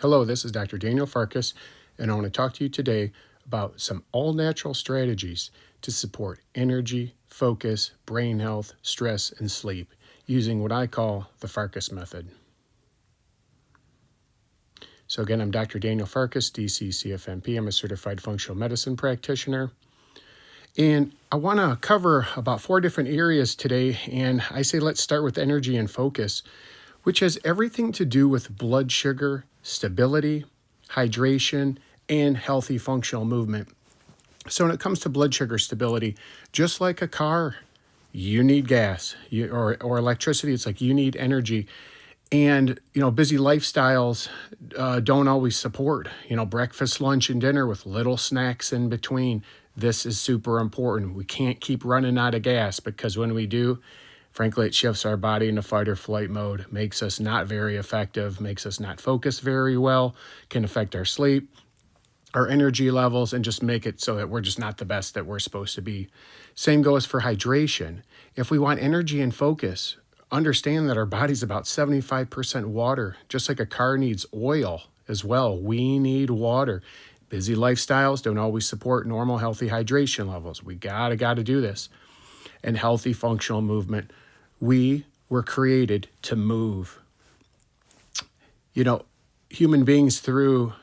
Hello, this is Dr. Daniel Farkas, and I want to talk to you today about some all-natural strategies to support energy, focus, brain health, stress, and sleep using what I call the Farkas Method. So again, I'm Dr. Daniel Farkas, DC CFMP. I'm a certified functional medicine practitioner. And I want to cover about 4 different areas today, and I say let's start with energy and focus, which has everything to do with blood sugar, stability, hydration, and healthy functional movement. So when it comes to blood sugar stability, just like a car, you need gas or electricity. It's like you need energy. And, busy lifestyles don't always support, breakfast, lunch, and dinner with little snacks in between. This is super important. We can't keep running out of gas because when we do, frankly, it shifts our body into fight or flight mode, makes us not very effective, makes us not focus very well, can affect our sleep, our energy levels, and just make it so that we're just not the best that we're supposed to be. Same goes for hydration. If we want energy and focus, understand that our body's about 75% water, just like a car needs oil as well. We need water. Busy lifestyles don't always support normal, healthy hydration levels. We gotta do this. And healthy functional movement. We were created to move. Human beings through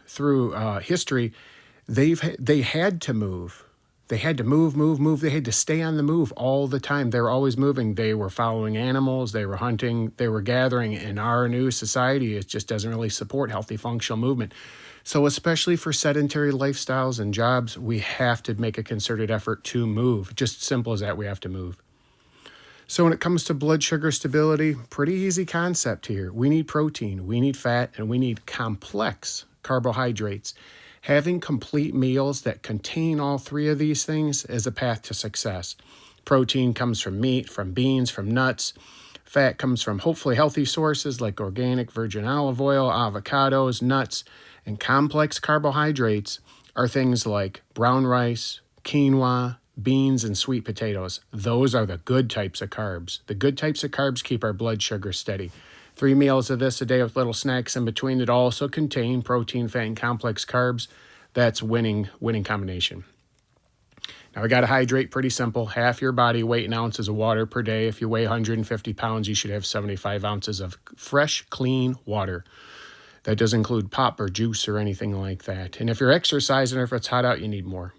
history, they had to move. They had to move. They had to stay on the move all the time. They were always moving. They were following animals. They were hunting. They were gathering. In our new society, it just doesn't really support healthy functional movement. So especially for sedentary lifestyles and jobs, we have to make a concerted effort to move. Just simple as that, we have to move. So when it comes to blood sugar stability, pretty easy concept here. We need protein, we need fat, and we need complex carbohydrates. Having complete meals that contain all 3 of these things is a path to success. Protein comes from meat, from beans, from nuts. Fat comes from hopefully healthy sources like organic virgin olive oil, avocados, nuts, and complex carbohydrates are things like brown rice, quinoa, beans, and sweet potatoes. Those are the good types of carbs. The good types of carbs keep our blood sugar steady. 3 meals of this a day with little snacks in between that also contain protein, fat, and complex carbs. That's winning combination. Now we got to hydrate, pretty simple. Half your body weight in ounces of water per day. If you weigh 150 pounds, you should have 75 ounces of fresh, clean water. That doesn't include pop or juice or anything like that. And if you're exercising or if it's hot out, you need more.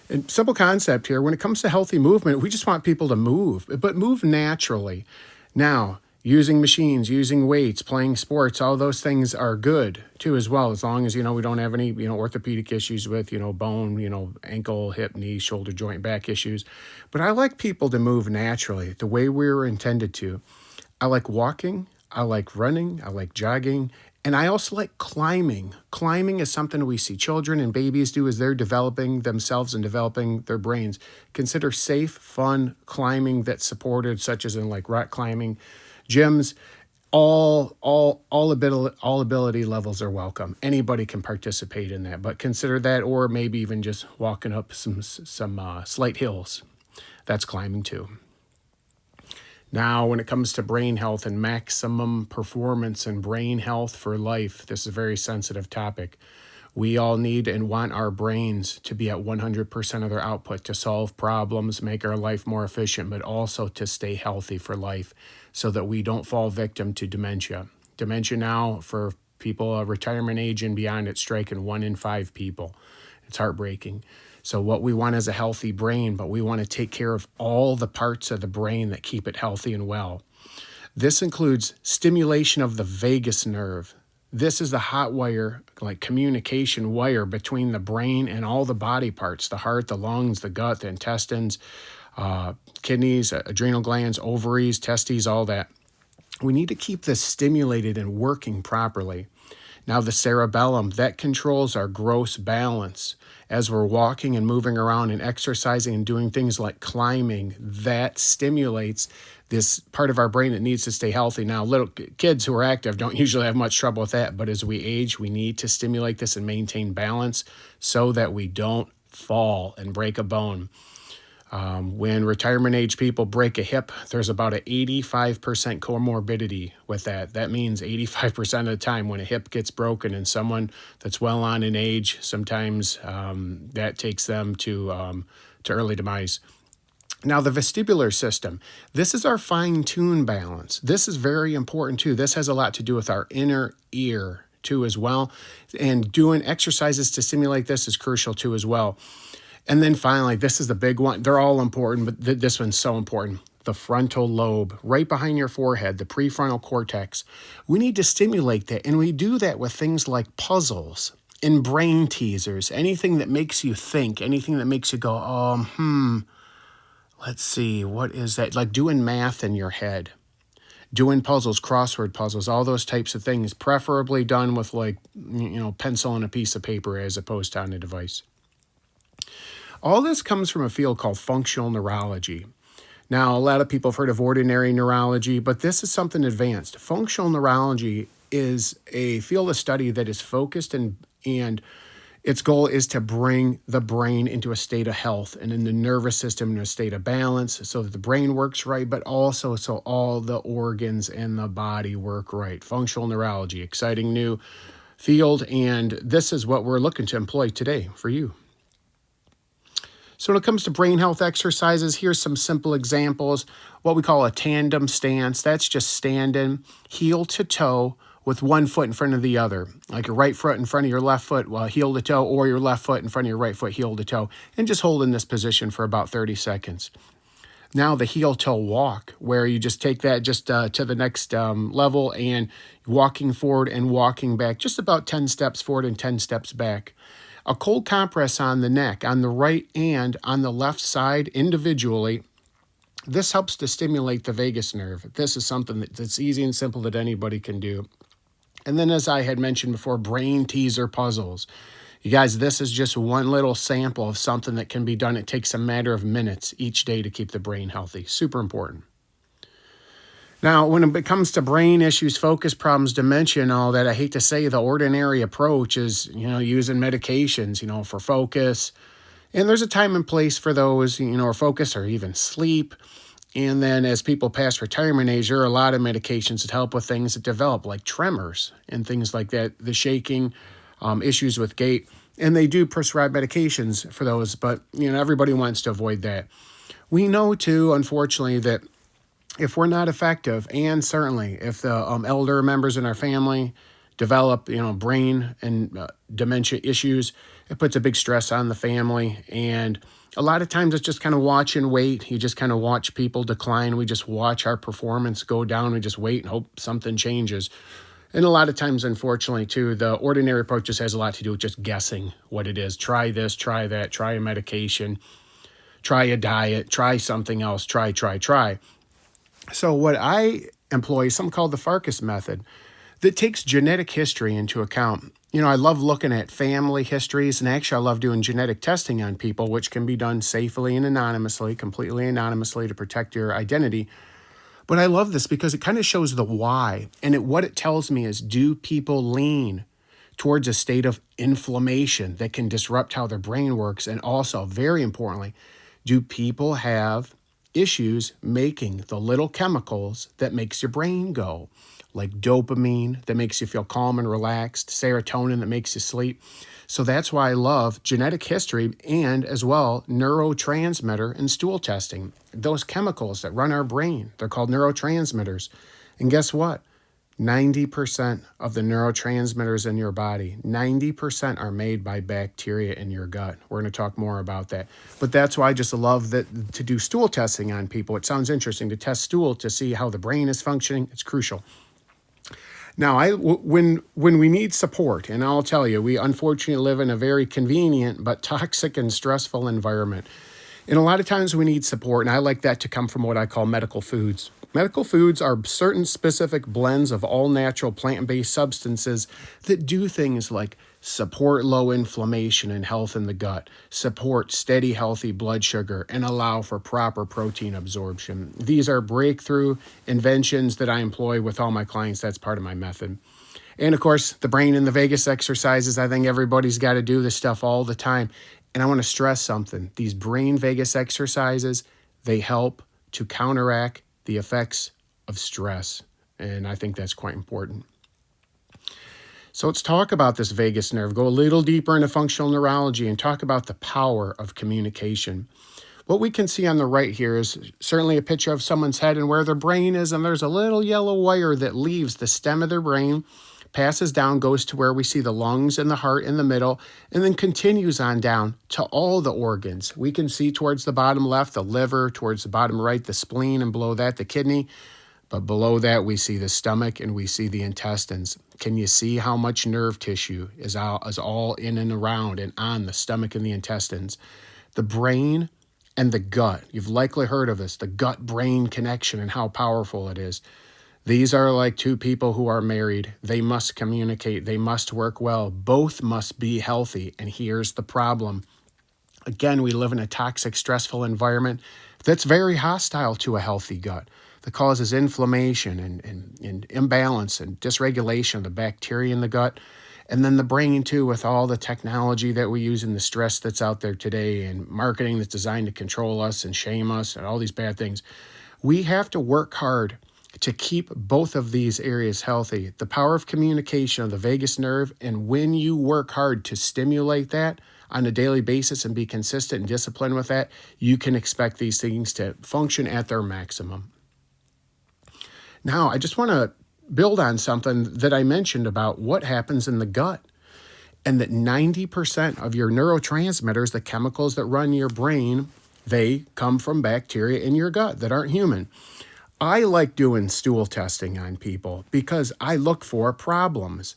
And simple concept here, when it comes to healthy movement, we just want people to move, but move naturally. Now, using machines, using weights, playing sports, all those things are good too as well, as long as, we don't have any, orthopedic issues with, bone, ankle, hip, knee, shoulder, joint, back issues. But I like people to move naturally, the way we were intended to. I like walking, I like running, I like jogging, and I also like climbing. Climbing is something we see children and babies do as they're developing themselves and developing their brains. Consider safe, fun climbing that's supported, such as in like rock climbing. Gyms, all ability levels are welcome. Anybody can participate in that, but consider that, or maybe even just walking up some slight hills. That's climbing too. Now, when it comes to brain health and maximum performance and brain health for life, this is a very sensitive topic. We all need and want our brains to be at 100% of their output to solve problems, make our life more efficient, but also to stay healthy for life so that we don't fall victim to dementia. Dementia now, for people retirement age and beyond, it's striking 1 in 5 people. It's heartbreaking. So what we want is a healthy brain, but we want to take care of all the parts of the brain that keep it healthy and well. This includes stimulation of the vagus nerve. This is the hot wire, like communication wire between the brain and all the body parts, the heart, the lungs, the gut, the intestines, kidneys, adrenal glands, ovaries, testes, all that. We need to keep this stimulated and working properly. Now the cerebellum, that controls our gross balance. As we're walking and moving around and exercising and doing things like climbing, that stimulates this part of our brain that needs to stay healthy. Now, little kids who are active don't usually have much trouble with that, but as we age, we need to stimulate this and maintain balance so that we don't fall and break a bone. When retirement age people break a hip, there's about an 85% comorbidity with that. That means 85% of the time when a hip gets broken in someone that's well on in age, sometimes that takes them to early demise. Now, the vestibular system, this is our fine-tune balance. This is very important too. This has a lot to do with our inner ear too as well. And doing exercises to stimulate this is crucial too as well. And then finally, this is the big one. They're all important, but this one's so important. The frontal lobe, right behind your forehead, the prefrontal cortex. We need to stimulate that, and we do that with things like puzzles and brain teasers, anything that makes you think, anything that makes you go, let's see, what is that? Like doing math in your head, doing puzzles, crossword puzzles, all those types of things, preferably done with pencil and a piece of paper as opposed to on a device. All this comes from a field called functional neurology. Now, a lot of people have heard of ordinary neurology, but this is something advanced. Functional neurology is a field of study that is focused and its goal is to bring the brain into a state of health and in the nervous system in a state of balance so that the brain works right, but also so all the organs in the body work right. Functional neurology, exciting new field, and this is what we're looking to employ today for you. So when it comes to brain health exercises, here's some simple examples. What we call a tandem stance, that's just standing heel to toe with one foot in front of the other, like your right foot in front of your left foot, heel to toe, or your left foot in front of your right foot, heel to toe, and just hold in this position for about 30 seconds. Now the heel toe walk, where you just take that just to the next level and walking forward and walking back, just about 10 steps forward and 10 steps back. A cold compress on the neck, on the right and on the left side individually. This helps to stimulate the vagus nerve. This is something that's easy and simple that anybody can do. And then, as I had mentioned before, brain teaser puzzles. You guys, this is just one little sample of something that can be done. It takes a matter of minutes each day to keep the brain healthy. Super important. Now, when it comes to brain issues, focus problems, dementia, and all that, I hate to say the ordinary approach is, using medications, for focus. And there's a time and place for those, or focus or even sleep. And then as people pass retirement age, there are a lot of medications that help with things that develop, like tremors and things like that, the shaking, issues with gait. And they do prescribe medications for those, but, everybody wants to avoid that. We know, too, unfortunately, that if we're not effective, and certainly if the elder members in our family develop, brain and dementia issues, it puts a big stress on the family. And a lot of times it's just kind of watch and wait. You just kind of watch people decline. We just watch our performance go down. We just wait and hope something changes. And a lot of times, unfortunately, too, the ordinary approach just has a lot to do with just guessing what it is. Try this, try that, try a medication, try a diet, try something else, try. So what I employ is something called the Farkas Method that takes genetic history into account. I love looking at family histories, and actually I love doing genetic testing on people, which can be done safely and anonymously, completely anonymously to protect your identity. But I love this because it kind of shows the why, and what it tells me is, do people lean towards a state of inflammation that can disrupt how their brain works? And also, very importantly, do people have issues making the little chemicals that makes your brain go, like dopamine that makes you feel calm and relaxed, serotonin that makes you sleep. So that's why I love genetic history and as well neurotransmitter and stool testing. Those chemicals that run our brain, they're called neurotransmitters. And guess what? 90% of the neurotransmitters in your body, 90% are made by bacteria in your gut. We're going to talk more about that. But that's why I just love that to do stool testing on people. It sounds interesting to test stool to see how the brain is functioning. It's crucial. Now, when we need support, and I'll tell you, we unfortunately live in a very convenient but toxic and stressful environment. And a lot of times we need support, and I like that to come from what I call medical foods. Medical foods are certain specific blends of all natural plant-based substances that do things like support low inflammation and health in the gut, support steady, healthy blood sugar, and allow for proper protein absorption. These are breakthrough inventions that I employ with all my clients. That's part of my method. And of course, the brain and the vagus exercises. I think everybody's got to do this stuff all the time. And I want to stress something. These brain vagus exercises, they help to counteract the effects of stress. And I think that's quite important. So let's talk about this vagus nerve, go a little deeper into functional neurology and talk about the power of communication. What we can see on the right here is certainly a picture of someone's head and where their brain is, and there's a little yellow wire that leaves the stem of their brain, passes down, goes to where we see the lungs and the heart in the middle, and then continues on down to all the organs. We can see towards the bottom left, the liver, towards the bottom right, the spleen, and below that, the kidney. But below that, we see the stomach and we see the intestines. Can you see how much nerve tissue is all in and around and on the stomach and the intestines? The brain and the gut. You've likely heard of this, the gut-brain connection and how powerful it is. These are like two people who are married. They must communicate. They must work well. Both must be healthy. And here's the problem. Again, we live in a toxic, stressful environment that's very hostile to a healthy gut, that causes inflammation and imbalance and dysregulation of the bacteria in the gut. And then the brain, too, with all the technology that we use and the stress that's out there today and marketing that's designed to control us and shame us and all these bad things. We have to work hard to keep both of these areas healthy. The power of communication of the vagus nerve, and when you work hard to stimulate that on a daily basis and be consistent and disciplined with that, you can expect these things to function at their maximum. Now, I just want to build on something that I mentioned about what happens in the gut, and that 90% of your neurotransmitters, the chemicals that run your brain, they come from bacteria in your gut that aren't human. I like doing stool testing on people because I look for problems.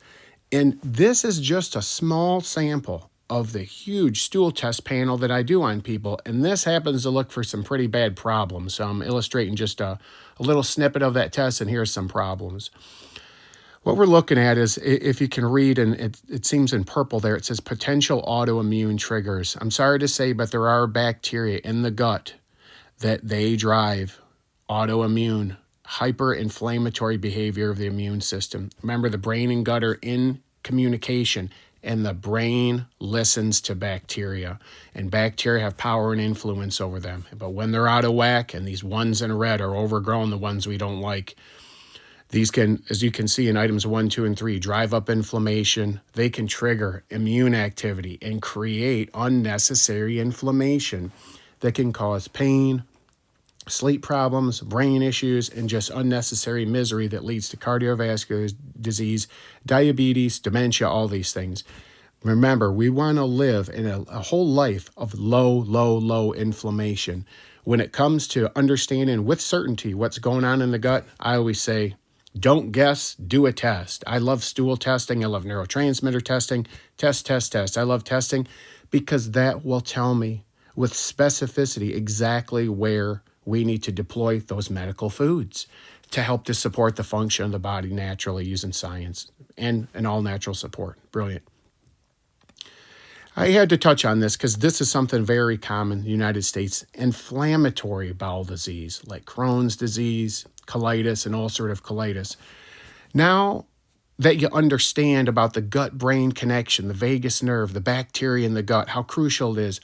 And this is just a small sample of the huge stool test panel that I do on people. And this happens to look for some pretty bad problems. So I'm illustrating just a little snippet of that test, and here's some problems. What we're looking at is, if you can read, and it seems in purple there, it says potential autoimmune triggers. I'm sorry to say, but there are bacteria in the gut that they drive autoimmune, hyperinflammatory behavior of the immune system. Remember, the brain and gut are in communication, and the brain listens to bacteria, and bacteria have power and influence over them. But when they're out of whack and these ones in red are overgrown, the ones we don't like, these can, as you can see in items 1, 2, and 3, drive up inflammation. They can trigger immune activity and create unnecessary inflammation that can cause pain, sleep problems, brain issues, and just unnecessary misery that leads to cardiovascular disease, diabetes, dementia, all these things. Remember, we want to live in a whole life of low inflammation. When it comes to understanding with certainty what's going on in the gut, I always say, don't guess, do a test. I love stool testing. I love neurotransmitter testing. Test. I love testing because that will tell me with specificity exactly where we need to deploy those medical foods to help to support the function of the body naturally using science and all natural support. Brilliant. I had to touch on this because this is something very common in the United States. Inflammatory bowel disease like Crohn's disease, colitis, and ulcerative colitis. Now that you understand about the gut-brain connection, the vagus nerve, the bacteria in the gut, how crucial it is,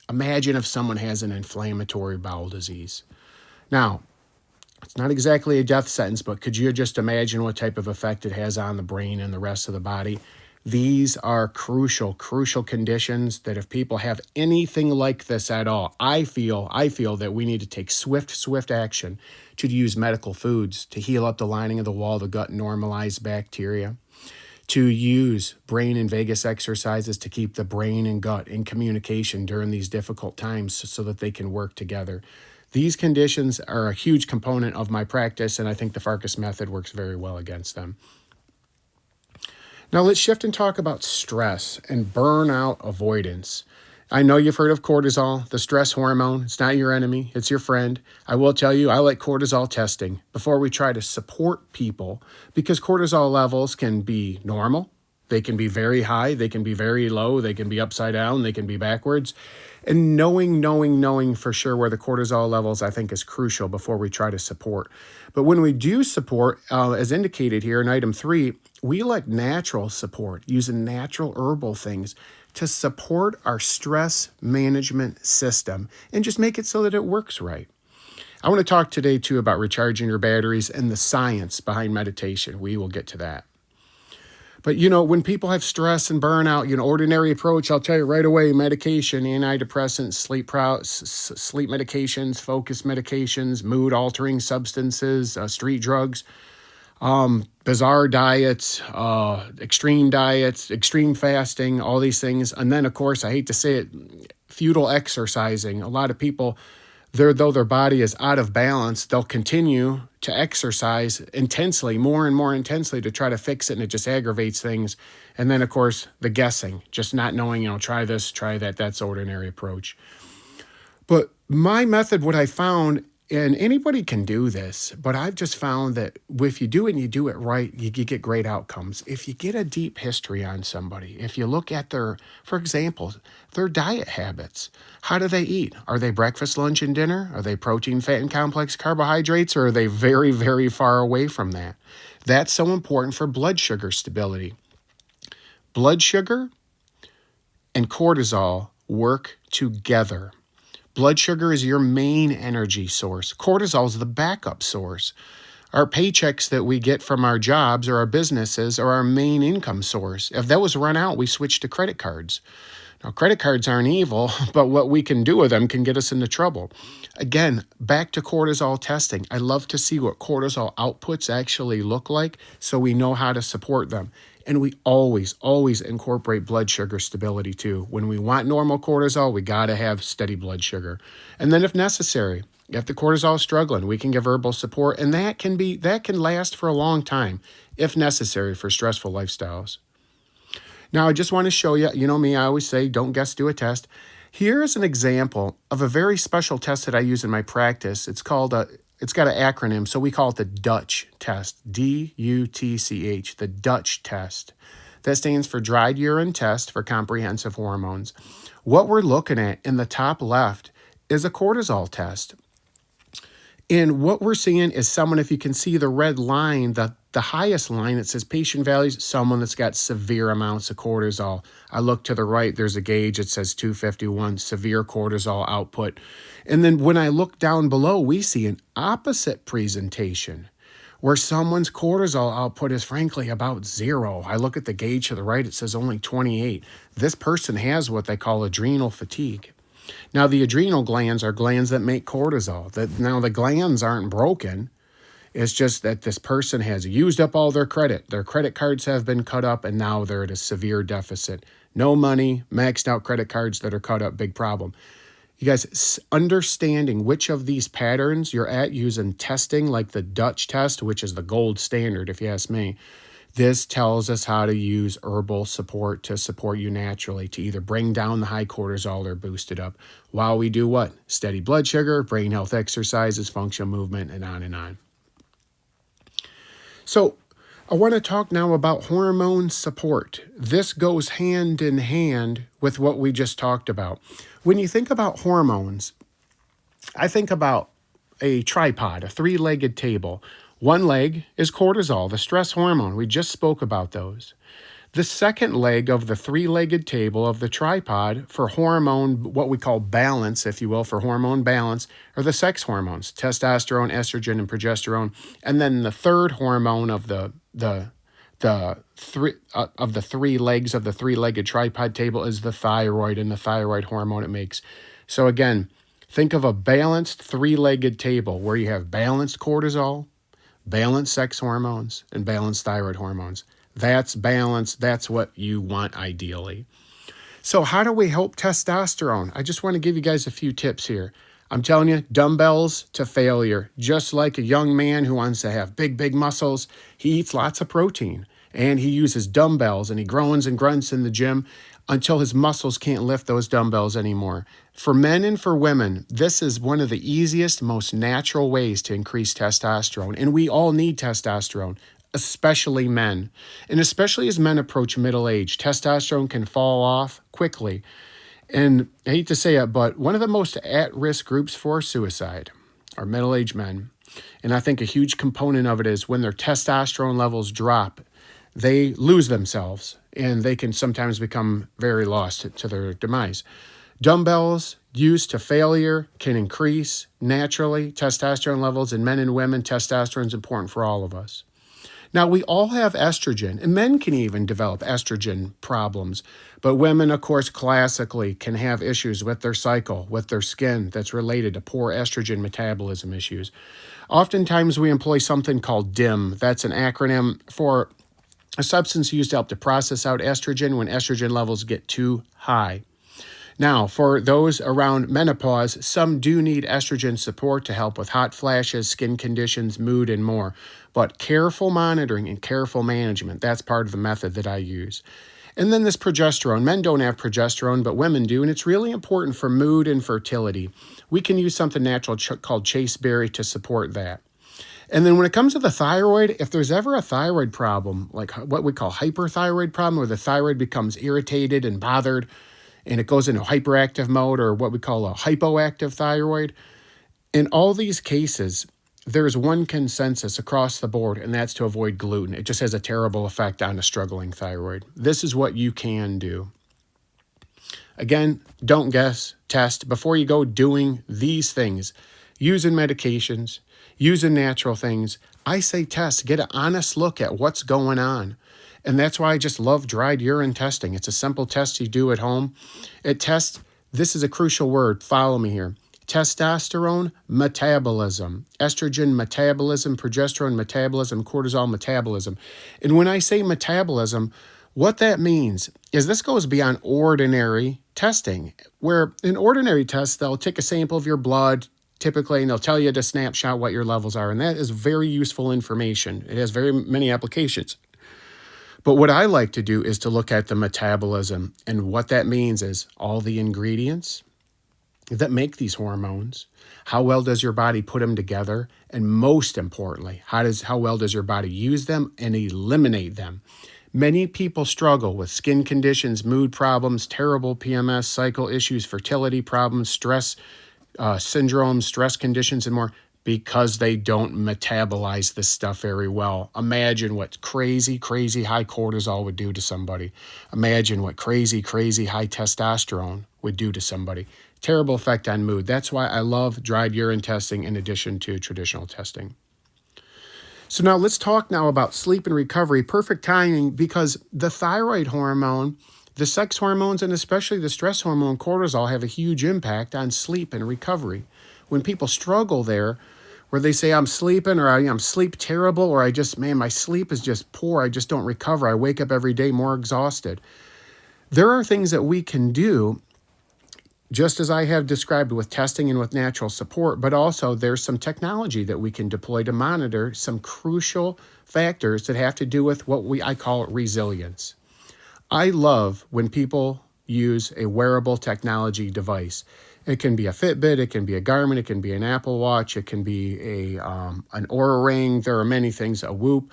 imagine if someone has an inflammatory bowel disease. Now, it's not exactly a death sentence, but could you just imagine what type of effect it has on the brain and the rest of the body? These are crucial conditions that if people have anything like this at all, I feel that we need to take swift action to use medical foods to heal up the lining of the wall of the gut and normalize bacteria, to use brain and vagus exercises to keep the brain and gut in communication during these difficult times so that they can work together. These conditions are a huge component of my practice, and I think the Farkas Method works very well against them. Now let's shift and talk about stress and burnout avoidance. I know you've heard of cortisol, the stress hormone. It's not your enemy, it's your friend. I will tell you, I like cortisol testing before we try to support people because cortisol levels can be normal They can be very high, they can be very low, they can be upside down, they can be backwards. And knowing for sure where the cortisol levels, I think, is crucial before we try to support. But when we do support, as indicated here in item 3, we like natural support, using natural herbal things to support our stress management system and just make it so that it works right. I want to talk today, too, about recharging your batteries and the science behind meditation. We will get to that. But, when people have stress and burnout, ordinary approach, I'll tell you right away, medication, antidepressants, sleep medications, focus medications, mood-altering substances, street drugs, bizarre diets, extreme fasting, all these things. And then, of course, I hate to say it, futile exercising. A lot of people, though their body is out of balance, they'll continue to exercise intensely, more and more intensely, to try to fix it, and it just aggravates things. And then, of course, the guessing, just not knowing, try this, try that. That's ordinary approach. But my method, what I found, and anybody can do this, but I've just found that if you do it and you do it right, you get great outcomes. If you get a deep history on somebody, if you look at for example, their diet habits, how do they eat? Are they breakfast, lunch, and dinner? Are they protein, fat, and complex carbohydrates, or are they very, very far away from that? That's so important for blood sugar stability. Blood sugar and cortisol work together. Blood sugar is your main energy source. Cortisol is the backup source. Our paychecks that we get from our jobs or our businesses are our main income source. If those run out, we switch to credit cards. Now, credit cards aren't evil, but what we can do with them can get us into trouble. Again, back to cortisol testing. I love to see what cortisol outputs actually look like so we know how to support them. And we always incorporate blood sugar stability too. When we want normal cortisol, we got to have steady blood sugar. And then if necessary, if the cortisol is struggling, we can give herbal support, and that can last for a long time if necessary for stressful lifestyles. Now, I just want to show you, me, I always say, don't guess, do a test. Here's an example of a very special test that I use in my practice. It's got an acronym, so we call it the Dutch test, D-U-T-C-H, the Dutch test. That stands for Dried Urine Test for Comprehensive Hormones. What we're looking at in the top left is a cortisol test. And what we're seeing is someone, if you can see the red line, the highest line, it says patient values, someone that's got severe amounts of cortisol. I look to the right, there's a gauge, it says 251, severe cortisol output. And then when I look down below, we see an opposite presentation where someone's cortisol output is frankly about 0. I look at the gauge to the right, it says only 28. This person has what they call adrenal fatigue. Now, the adrenal glands are glands that make cortisol. Now, the glands aren't broken. It's just that this person has used up all their credit. Their credit cards have been cut up, and now they're at a severe deficit. No money, maxed out credit cards that are cut up, big problem. You guys, understanding which of these patterns you're at using testing like the Dutch test, which is the gold standard, if you ask me, this tells us how to use herbal support to support you naturally to either bring down the high cortisol or boost it up while we do what? Steady blood sugar, brain health exercises, functional movement, and on and on. So I want to talk now about hormone support. This goes hand in hand with what we just talked about. When you think about hormones, I think about a tripod, a 3-legged table. One leg is cortisol, the stress hormone. We just spoke about those. The second leg of the 3-legged table of the tripod for hormone, what we call balance, if you will, for hormone balance, are the sex hormones, testosterone, estrogen, and progesterone. And then the third hormone of the 3 legs of the 3-legged tripod table is the thyroid and the thyroid hormone it makes. So again, think of a balanced 3-legged table where you have balanced cortisol, balanced sex hormones, and balanced thyroid hormones. That's balance. That's what you want ideally. So how do we help testosterone? I just want to give you guys a few tips here. I'm telling you, dumbbells to failure. Just like a young man who wants to have big muscles, he eats lots of protein and he uses dumbbells and he groans and grunts in the gym until his muscles can't lift those dumbbells anymore. For men and for women, this is one of the easiest, most natural ways to increase testosterone. And we all need testosterone. especially men. And especially as men approach middle age, testosterone can fall off quickly. And I hate to say it, but one of the most at-risk groups for suicide are middle-aged men. And I think a huge component of it is when their testosterone levels drop, they lose themselves and they can sometimes become very lost to their demise. Dumbbells used to failure can increase naturally testosterone levels in men and women. Testosterone is important for all of us. Now, we all have estrogen, and men can even develop estrogen problems. But women, of course, classically can have issues with their cycle, with their skin that's related to poor estrogen metabolism issues. Oftentimes, we employ something called DIM. That's an acronym for a substance used to help to process out estrogen when estrogen levels get too high. Now, for those around menopause, some do need estrogen support to help with hot flashes, skin conditions, mood, and more. But careful monitoring and careful management, that's part of the method that I use. And then this progesterone. Men don't have progesterone, but women do, and it's really important for mood and fertility. We can use something natural called chasteberry to support that. And then when it comes to the thyroid, if there's ever a thyroid problem, like what we call hyperthyroid problem, where the thyroid becomes irritated and bothered, and it goes into hyperactive mode, or what we call a hypoactive thyroid. In all these cases, there's one consensus across the board, and that's to avoid gluten. It just has a terrible effect on a struggling thyroid. This is what you can do. Again, don't guess, test. Before you go doing these things, using medications, using natural things, I say test. Get an honest look at what's going on. And that's why I just love dried urine testing. It's a simple test you do at home. It tests, this is a crucial word, follow me here, testosterone metabolism, estrogen metabolism, progesterone metabolism, cortisol metabolism. And when I say metabolism, what that means is this goes beyond ordinary testing, where in ordinary tests, they'll take a sample of your blood, typically, and they'll tell you to snapshot what your levels are. And that is very useful information. It has very many applications. But what I like to do is to look at the metabolism. And what that means is all the ingredients that make these hormones, how well does your body put them together? And most importantly, how well does your body use them and eliminate them? Many people struggle with skin conditions, mood problems, terrible PMS, cycle issues, fertility problems, stress syndromes, stress conditions, and more, because they don't metabolize this stuff very well. Imagine what crazy, crazy high cortisol would do to somebody. Imagine what crazy, crazy high testosterone would do to somebody. Terrible effect on mood. That's why I love dried urine testing in addition to traditional testing. So now let's talk now about sleep and recovery. Perfect timing, because the thyroid hormone, the sex hormones, and especially the stress hormone cortisol have a huge impact on sleep and recovery. When people struggle there, where they say I'm sleeping, or I'm sleep terrible, or my sleep is just poor, I just don't recover, I wake up every day more exhausted. There are things that we can do, just as I have described with testing and with natural support, but also there's some technology that we can deploy to monitor some crucial factors that have to do with what I call resilience. I love when people use a wearable technology device. It can be a Fitbit, it can be a Garmin, it can be an Apple Watch, it can be an Oura Ring. There are many things, a Whoop.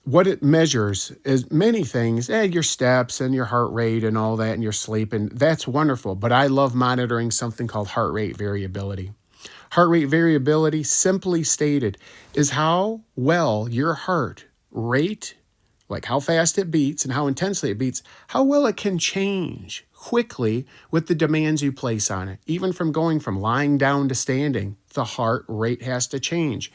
What it measures is many things, your steps and your heart rate and all that and your sleep, and that's wonderful. But I love monitoring something called heart rate variability. Heart rate variability, simply stated, is how well your heart rate, like how fast it beats and how intensely it beats, how well it can change quickly with the demands you place on it. Even from going from lying down to standing, the heart rate has to change.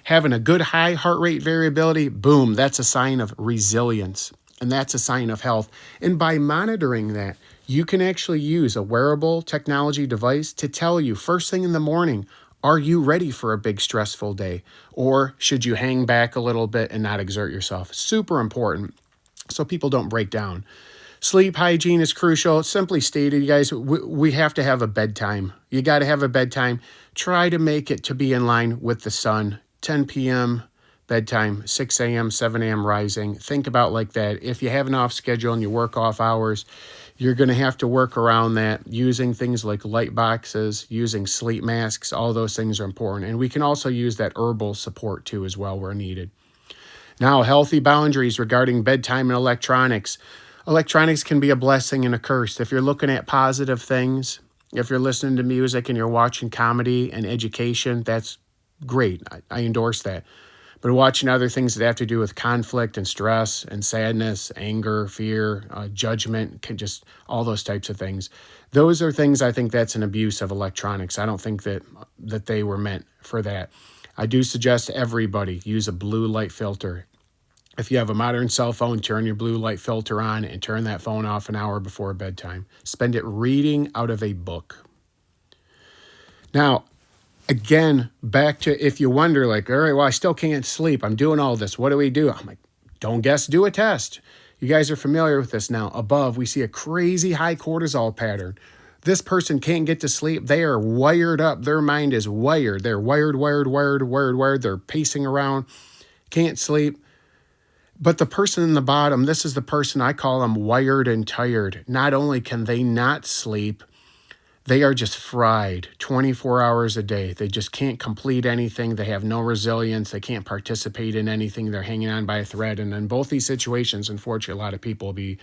Having a good high heart rate variability, boom, that's a sign of resilience, and that's a sign of health. And by monitoring that, you can actually use a wearable technology device to tell you first thing in the morning, are you ready for a big stressful day? Or should you hang back a little bit and not exert yourself? Super important so people don't break down. Sleep hygiene is crucial. Simply stated, you guys, we have to have a bedtime. You got to have a bedtime. Try to make it to be in line with the sun. 10 p.m. bedtime, 6 a.m., 7 a.m. rising. Think about like that. If you have an off schedule and you work off hours, you're going to have to work around that using things like light boxes, using sleep masks. All those things are important. And we can also use that herbal support too as well where needed. Now, healthy boundaries regarding bedtime and electronics. Electronics can be a blessing and a curse. If you're looking at positive things, if you're listening to music and you're watching comedy and education, that's great. I endorse that. But watching other things that have to do with conflict and stress and sadness, anger, fear, judgment, just all those types of things. Those are things I think that's an abuse of electronics. I don't think that they were meant for that. I do suggest everybody use a blue light filter. If you have a modern cell phone, turn your blue light filter on and turn that phone off an hour before bedtime. Spend it reading out of a book. Now, again, back to if you wonder, like, all right, well, I still can't sleep. I'm doing all this. What do we do? I'm like, don't guess, do a test. You guys are familiar with this now. Above, we see a crazy high cortisol pattern. This person can't get to sleep. They are wired up. Their mind is wired. They're wired. They're pacing around, can't sleep. But the person in the bottom, this is the person I call them wired and tired. Not only can they not sleep, they are just fried 24 hours a day. They just can't complete anything. They have no resilience. They can't participate in anything. They're hanging on by a thread. And in both these situations, unfortunately, a lot of people will be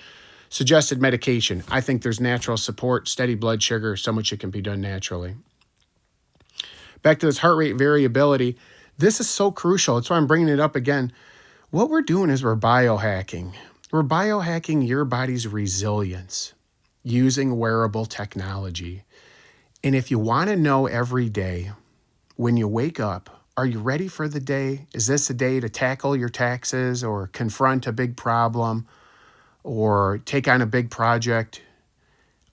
suggested medication. I think there's natural support, steady blood sugar, so much it can be done naturally. Back to this heart rate variability. This is so crucial. That's why I'm bringing it up again. What we're doing is we're biohacking. We're biohacking your body's resilience using wearable technology. And if you want to know every day when you wake up, are you ready for the day? Is this a day to tackle your taxes or confront a big problem or take on a big project?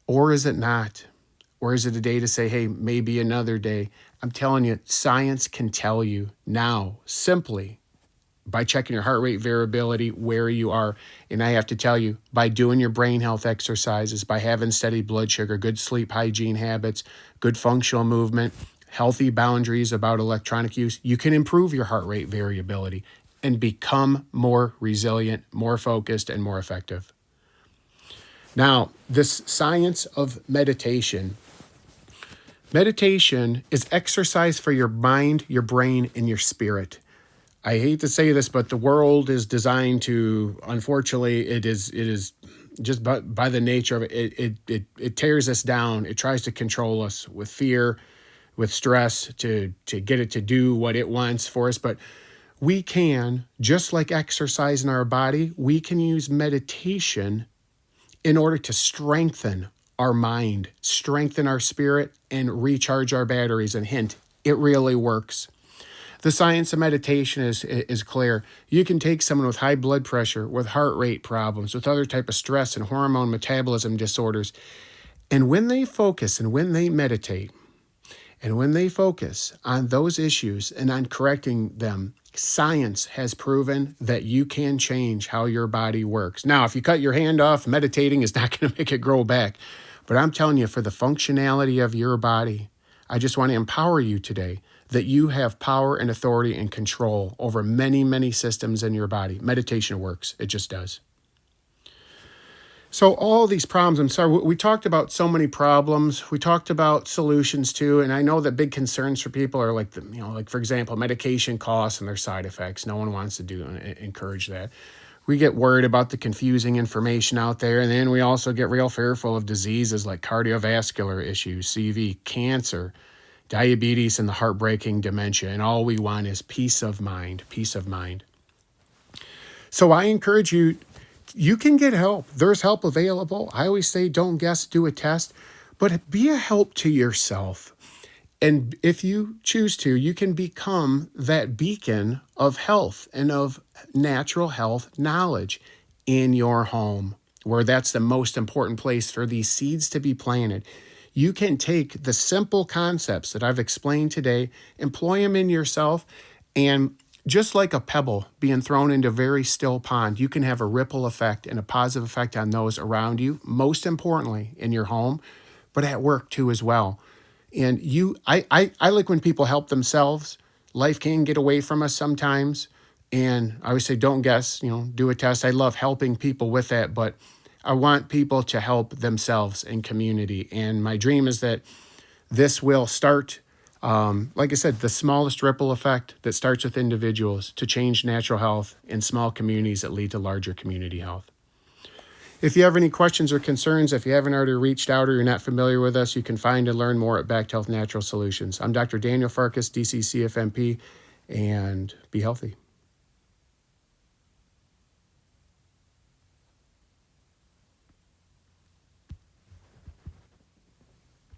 Or is it not? Or is it a day to say, hey, maybe another day? I'm telling you, science can tell you now, simply by checking your heart rate variability, where you are. And I have to tell you, by doing your brain health exercises, by having steady blood sugar, good sleep hygiene habits, good functional movement, healthy boundaries about electronic use, you can improve your heart rate variability and become more resilient, more focused, and more effective. Now, this science of meditation. Meditation is exercise for your mind, your brain, and your spirit. I hate to say this, but the world is designed to, unfortunately, it is just by the nature of it, it tears us down. It tries to control us with fear, with stress, to get it to do what it wants for us. But we can, just like exercise in our body, we can use meditation in order to strengthen our mind, strengthen our spirit, and recharge our batteries. And hint, it really works. The science of meditation is clear. You can take someone with high blood pressure, with heart rate problems, with other type of stress and hormone metabolism disorders, and when they focus and when they meditate, and when they focus on those issues and on correcting them, science has proven that you can change how your body works. Now, if you cut your hand off, meditating is not going to make it grow back. But I'm telling you, for the functionality of your body, I just want to empower you today that you have power and authority and control over many, many systems in your body. Meditation works. It just does. So all these problems, I'm sorry, we talked about so many problems. We talked about solutions too. And I know that big concerns for people are like, like for example, medication costs and their side effects. No one wants to encourage that. We get worried about the confusing information out there. And then we also get real fearful of diseases like cardiovascular issues, CV, cancer, diabetes, and the heartbreaking dementia. And all we want is peace of mind, peace of mind. So I encourage you, you can get help. There's help available. I always say, don't guess, do a test, but be a help to yourself. And if you choose to, you can become that beacon of health and of natural health knowledge in your home, where that's the most important place for these seeds to be planted. You can take the simple concepts that I've explained today, employ them in yourself, and just like a pebble being thrown into a very still pond, you can have a ripple effect and a positive effect on those around you, most importantly in your home, but at work too as well. And I like when people help themselves. Life can get away from us sometimes. And I always say, don't guess, do a test. I love helping people with that, but I want people to help themselves in community. And my dream is that this will start Like I said, the smallest ripple effect that starts with individuals to change natural health in small communities that lead to larger community health. If you have any questions or concerns, if you haven't already reached out or you're not familiar with us, you can find and learn more at Back to Health Natural Solutions. I'm Dr. Daniel Farkas, DC CFMP, and be healthy.